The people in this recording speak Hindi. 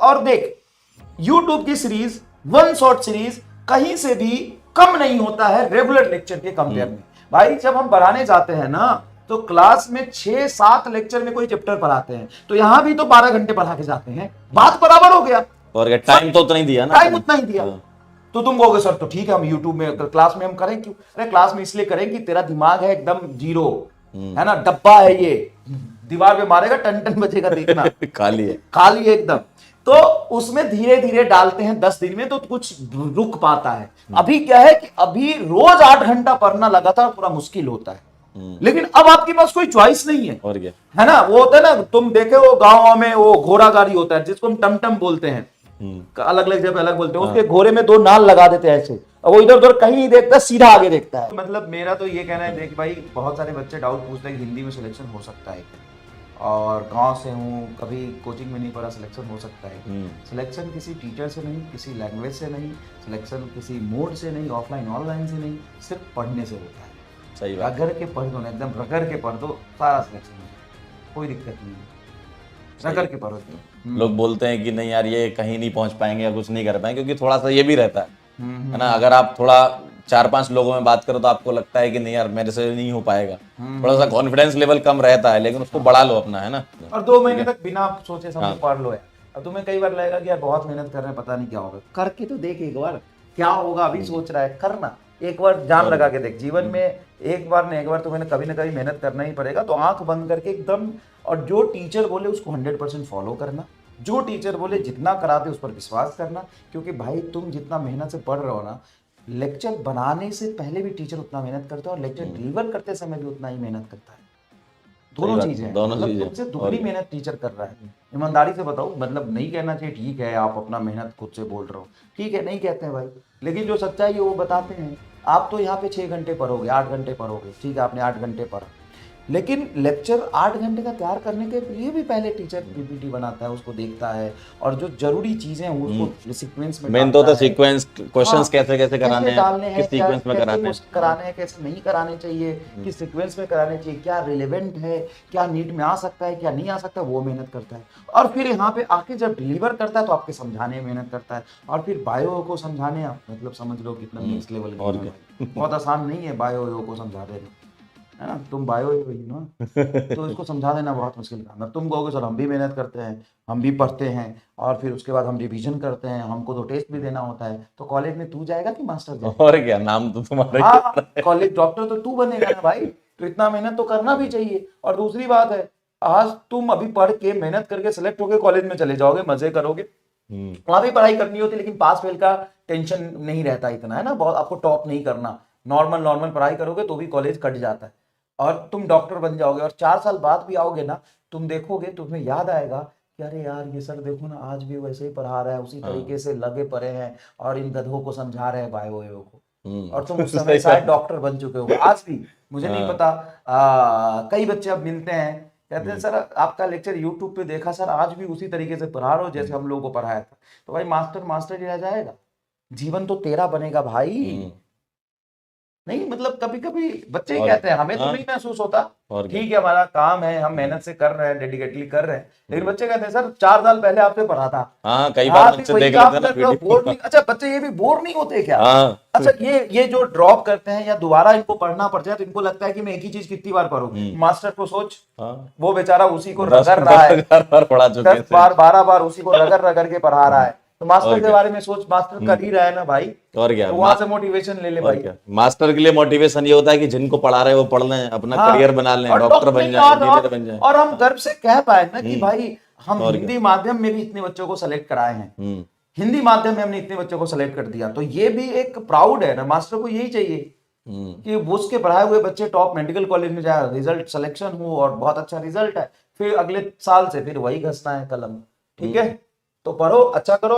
और देख YouTube की सीरीज, वन शॉट सीरीज कहीं से भी कम नहीं होता है रेगुलर लेक्चर के कंपेयर में। भाई जब हम पढ़ाने जाते हैं ना तो क्लास में 6-7 लेक्चर में कोई चैप्टर पढ़ाते हैं, तो यहां भी तो 12 घंटे पढ़ा के जाते हैं, बात बराबर हो गया। और टाइम तो उतना ही दिया ना, टाइम उतना ही दिया। तो तुम कहोगे सर तो ठीक है हम यूट्यूब में क्लास में हम करें क्यों? अरे क्लास में इसलिए करें कि तेरा दिमाग है एकदम जीरो, है ना, डब्बा है ये, दीवार पे मारेगा टन टन बचेगा, देखना खाली है, खाली है एकदम। तो उसमें धीरे धीरे डालते हैं, 10 दिन में तो कुछ रुक पाता है। अभी क्या है कि अभी रोज 8 घंटा पढ़ना लगातार पूरा मुश्किल होता है, लेकिन अब आपके पास कोई चॉइस नहीं है, और क्या है ना। वो होता है ना, तुम देखे वो गाँव में वो घोड़ा गाड़ी होता है जिसको हम टमटम बोलते हैं, अलग अलग जगह अलग बोलते हैं, उसके घोड़े में 2 नाल लगा देते हैं ऐसे, और वो इधर उधर कहीं नहीं देखता, सीधा आगे देखता है। मतलब मेरा तो ये कहना है, देख भाई बहुत सारे बच्चे डाउट पूछते हैं कि हिंदी में सिलेक्शन हो सकता है, और गांव से हूँ, कभी कोचिंग में नहीं पढ़ा, सिलेक्शन हो सकता है। सिलेक्शन किसी टीचर से नहीं, किसी लैंग्वेज से नहीं, सिलेक्शन किसी मोड से नहीं, ऑफलाइन ऑनलाइन से नहीं, सिर्फ पढ़ने से होता है। सही बात, रगड़ के पढ़ दो ना, एकदम रगड़ के पढ़ दो, सारा सिलेक्शन है, कोई दिक्कत नहीं है, रगड़ के पढ़ो। लोग बोलते हैं कि नहीं यार ये कहीं नहीं पहुंच पाएंगे या कुछ नहीं कर पाएंगे, क्योंकि थोड़ा सा ये भी रहता है ना, अगर आप थोड़ा 4-5 लोगों में बात करो तो आपको लगता है कि नहीं यार मेरे से नहीं हो पाएगा, थोड़ा सा कॉन्फिडेंस लेवल कम रहता है, लेकिन उसको बढ़ा लो अपना, है ना। और 2 महीने तक बिना सोचे समझे पढ़ लो। अब तुम्हें कई बार लगेगा कि यार बहुत मेहनत कर रहे हैं, पता नहीं क्या होगा, करके तो देख एक बार क्या होगा। अभी सोच रहा है, करना एक बार, जान लगा के देख। जीवन में एक बार नहीं, एक बार तुम्हें कभी ना कभी मेहनत करना ही पड़ेगा। तो आंख बंद करके एकदम, और जो टीचर बोले उसको 100% फॉलो करना, जो टीचर बोले जितना कराते उस पर विश्वास करना। क्योंकि भाई तुम जितना मेहनत से पढ़ रहे हो ना, लेक्चर बनाने से पहले भी टीचर उतना मेहनत करता है, और लेक्चर डिलीवर करते समय भी उतना ही मेहनत करता है। दोनों चीजें, मतलब तुमसे दुगनी मेहनत टीचर कर रहा है। ईमानदारी से बताओ, मतलब नहीं कहना चाहिए ठीक है आप अपना मेहनत खुद से बोल रहे हो, ठीक है नहीं कहते हैं भाई, लेकिन जो सच्चाई है वो बताते हैं। आप तो यहाँ पे 6 घंटे पढ़ोगे, 8 घंटे पढ़ोगे, ठीक है आपने 8 घंटे पढ़ा, लेकिन लेक्चर 8 घंटे का तैयार करने के लिए भी पहले टीचर पीपीटी बनाता है, उसको देखता है, और जो जरूरी चीजें हैं उसको सीक्वेंस में मेन तो होता है सीक्वेंस, क्वेश्चंस कैसे कैसे कराने हैं, किस सीक्वेंस में कराने हैं, कैसे नहीं कराने चाहिए, किस सीक्वेंस में कराने चाहिए, क्या रिलेवेंट है, क्या नीट में आ सकता है, क्या नहीं आ सकता, वो मेहनत करता है। और फिर यहाँ पे आके जब डिलीवर करता है तो आपके समझाने में मेहनत करता है, और फिर बायो को समझाने, आप मतलब समझ लो कितना नेक्स्ट लेवल का, बहुत आसान नहीं है बायो को समझा देना, है ना। तुम बायो ही ना, तो इसको समझा देना बहुत मुश्किल काम है। तुम कहोगे सर हम भी मेहनत करते हैं, हम भी पढ़ते हैं, और फिर उसके बाद हम रिवीजन करते हैं, हमको तो टेस्ट भी देना होता है। तो कॉलेज में तू जाएगा कि मास्टर जाएगा? और क्या, नाम तो तुम्हारा। हाँ, कॉलेज डॉक्टर तो तू बनेगा ना भाई, तो इतना मेहनत तो करना भी चाहिए। और दूसरी बात है, आज तुम अभी पढ़ के मेहनत करके सेलेक्ट होके कॉलेज में चले जाओगे, मजे करोगे, वहां भी पढ़ाई करनी होती है, लेकिन पास फेल का टेंशन नहीं रहता इतना, है ना। बहुत आपको टॉप नहीं करना, नॉर्मल पढ़ाई करोगे तो भी कॉलेज कट जाता है, और तुम डॉक्टर बन जाओगे। और 4 साल बाद भी आओगे ना, तुम देखोगे, तुम्हें याद आएगा कि अरे यार ये सर देखो ना आज भी वैसे ही पढ़ा रहा है, उसी तरीके से लगे पड़े हैं, और इन गधों को समझा रहे हैं बायो को, और तुम उस समय शायद डॉक्टर बन चुके हो। आज भी मुझे नहीं पता, कई बच्चे अब मिलते हैं, कहते हैं सर आपका लेक्चर यूट्यूब पे देखा सर, आज भी उसी तरीके से पढ़ा रहे हो जैसे हम लोगों को पढ़ाया था। तो भाई मास्टर ही रह जाएगा, जीवन तो तेरा बनेगा भाई। नहीं मतलब कभी कभी बच्चे ही कहते हैं, हमें तो नहीं महसूस होता, ठीक है हमारा काम है, हम मेहनत से कर रहे हैं, डेडिकेटली कर रहे हैं, लेकिन बच्चे कहते हैं सर 4 साल पहले आपसे पढ़ा था। हाँ, कई बार बच्चे देख लेते हैं ना वीडियो। बोर नहीं, अच्छा बच्चे ये भी बोर नहीं होते क्या? अच्छा ये जो ड्रॉप करते हैं या दोबारा इनको पढ़ना पड़ जाए तो इनको लगता है कि मैं एक ही चीज कितनी बार पढ़ूं। मास्टर को सोच, वो बेचारा उसी को रगड़ रहा है, 10 बार 12 बार उसी को रगड़ के पढ़ा रहा है। तो मास्टर के बारे में सोच, मास्टर कर ही रहा है ना भाई, और क्या, तो वहां से मोटिवेशन ले ले भाई। मास्टर के लिए मोटिवेशन ये होता है कि जिनको पढ़ा रहे हैं वो पढ़ लें, अपना करियर बना लें, डॉक्टर बन जाए, इंजीनियर बन जाए, और हम गर्व से कह पाए ना कि भाई हम हिंदी माध्यम में भी इतने बच्चों को सेलेक्ट कराए हैं, हिंदी माध्यम में हमने इतने बच्चों को सेलेक्ट कर दिया, तो ये भी एक प्राउड है ना। मास्टर को यही चाहिए कि उसके पढ़ाए हुए बच्चे टॉप मेडिकल कॉलेज में जाए, रिजल्ट सिलेक्शन हो और बहुत अच्छा रिजल्ट है, फिर अगले साल से फिर वही घसना है कलम, ठीक है। तो पढ़ो, अच्छा करो।